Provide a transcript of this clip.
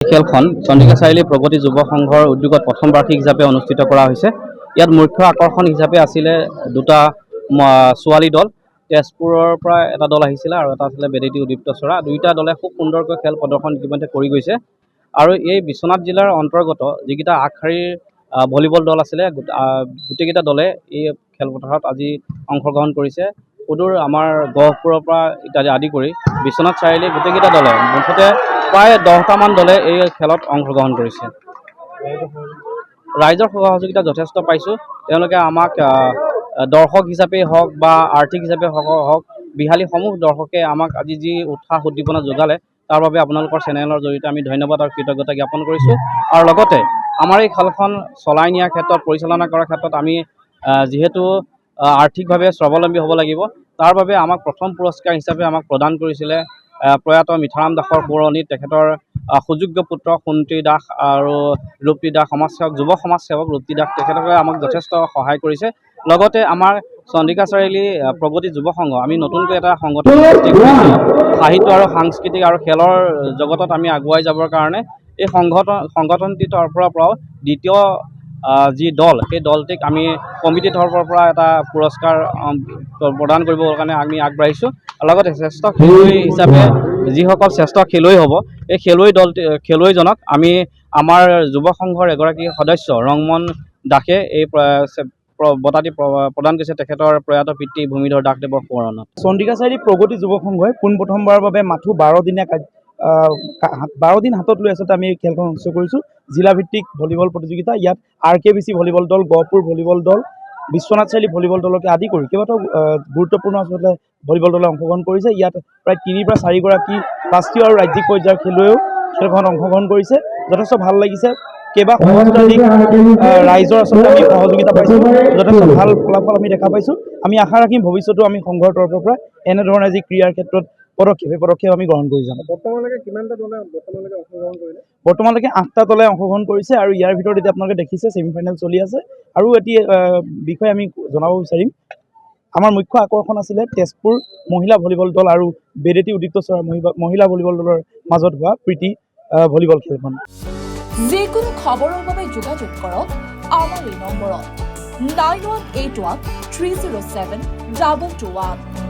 খেলখন চন্দিকা চাৰিআলি প্ৰগতি যুৱ সংঘৰ উদ্যোগত প্ৰথম বাৰ্ষিক হিচাপে অনুষ্ঠিত কৰা হৈছে। ইয়াত মুখ্য আকৰ্ষণ হিচাপে আছিলে দুটা ছোৱালী দল। তেজপুৰৰ পৰা এটা দল আহিছিলে আৰু এটা আছিলে বেদেতি উদীপ্ত চৰা। দুইটা দলে খুব সুন্দৰকৈ খেল প্ৰদৰ্শন ইতিমধ্যে কৰি গৈছে। আৰু এই বিশ্বনাথ জিলাৰ অন্তৰ্গত যিকেইটা আগশাৰীৰ ভলীবল দল আছিলে, গোটেইকেইটা দলে এই খেলপথাৰত আজি অংশগ্ৰহণ কৰিছে। সুদূৰ আমাৰ গহপুৰৰ পৰা ইত্যাদি আদি কৰি বিশ্বনাথ চাৰিআলিৰ গোটেইকেইটা দলে মুঠতে প্ৰায় 10টামান দলে এই খেলত অংশগ্ৰহণ কৰিছে। ৰাইজৰ সহযোগিতা যথেষ্ট পাইছোঁ। তেওঁলোকে আমাক দৰ্শক হিচাপেই হওক বা আৰ্থিক হিচাপে হওক বিহালীসমূহ দৰ্শকে আমাক আজি যি উৎসাহ উদ্দীপনা যোগালে তাৰ বাবে আপোনালোকৰ চেনেলৰ জৰিয়তে আমি ধন্যবাদ আৰু কৃতজ্ঞতা জ্ঞাপন কৰিছোঁ। আৰু লগতে আমাৰ এই খেলখন চলাই নিয়াৰ ক্ষেত্ৰত পৰিচালনা কৰাৰ ক্ষেত্ৰত আমি যিহেতু আৰ্থিকভাৱে স্বাৱলম্বী হ'ব লাগিব, তাৰ বাবে আমাক প্ৰথম পুৰস্কাৰ হিচাপে আমাক প্ৰদান কৰিছিলে প্ৰয়াত মিঠাৰাম দাসৰ সোঁৱৰণিত তেখেতৰ সুযোগ্য পুত্ৰ সোণটি দাস আৰু ৰূপটি দাস সমাজসেৱক যুৱ সমাজসেৱক ৰূপটি দাস তেখেতসকলে আমাক যথেষ্ট সহায় কৰিছে। লগতে আমাৰ চন্দিকা চাৰিআলি প্ৰগতি যুৱ সংঘ আমি নতুনকৈ এটা সংগঠন সৃষ্টি কৰিছোঁ সাহিত্য আৰু সাংস্কৃতিক আৰু খেলৰ জগতত আমি আগুৱাই যাবৰ কাৰণে। এই সংগঠনটিৰ তৰফৰ পৰাও দ্বিতীয় যি দল সেই দলটিক আমি কমিটিৰ তৰফৰ পৰা এটা পুৰস্কাৰ প্ৰদান কৰিবৰ কাৰণে আমি আগবাঢ়িছোঁ। লগতে শ্ৰেষ্ঠ খেলুৱৈ হিচাপে যিসকল শ্ৰেষ্ঠ খেলুৱৈ হ'ব এই খেলুৱৈজনক আমি আমাৰ যুৱ সংঘৰ এগৰাকী সদস্য ৰংমন দাসে এই বঁটাটি প্ৰদান কৰিছে তেখেতৰ প্ৰয়াত পিতৃ ভূমিধৰ দাসদেৱৰ সোঁৱৰণত। চন্দিকা চাৰিআলি প্ৰগতি যুৱ সংঘই পোনপ্ৰথমবাৰৰ বাবে মাথো 12 দিন হাতত লৈ আচলতে আমি এই খেলখন অনুষ্ঠিত কৰিছোঁ। জিলাভিত্তিক ভলীবল প্ৰতিযোগিতা। ইয়াত RKBC ভলীবল দল, গহপুৰ ভলীবল দল, বিশ্বনাথ চাৰিআলি ভলীবল দলকে আদি কৰি কেইবাটাও গুৰুত্বপূৰ্ণ আচলতে ভলীবল দলে অংশগ্ৰহণ কৰিছে। ইয়াত প্ৰায় 3 পৰা 4 গৰাকী ৰাষ্ট্ৰীয় আৰু ৰাজ্যিক পৰ্যায়ৰ খেলুৱৈও খেলখনত অংশগ্ৰহণ কৰিছে। যথেষ্ট ভাল লাগিছে। কেইবা সহস্ৰাধিক ৰাইজৰ আচলতে আমি সহযোগিতা পাইছোঁ। যথেষ্ট ভাল ফলাফল আমি দেখা পাইছোঁ। আমি আশা ৰাখিম ভৱিষ্যতেও আমি সংঘৰ তৰফৰ পৰা এনেধৰণে যি ক্ৰীড়াৰ ক্ষেত্ৰত পদক্ষেপ আমি গ্ৰহণ কৰি যাম। বৰ্তমানলৈকে কিমানটা দলে অংশগ্ৰহণ কৰিলে? বৰ্তমানলৈকে 8টা দলে অংশগ্ৰহণ কৰিছে আৰু ইয়াৰ ভিতৰত এতিয়া আপোনালোকে দেখিছে ছেমিফাইনেল চলি আছে। আৰু এটি বিষয়ে আমি জনাব বিচাৰিম। আমাৰ মুখ্য আকৰ্ষণ আছিলে তেজপুৰ মহিলা ভলীবল দল আৰু বেদেতি উদীপ্ত চৰা মহিলা ভলীবল দলৰ মাজত হোৱা প্ৰীতি ভলীবল খেলখন। যিকোনো খবৰৰ বাবে যোগাযোগ কৰক আমাৰ এই নম্বৰত 9181 307 221।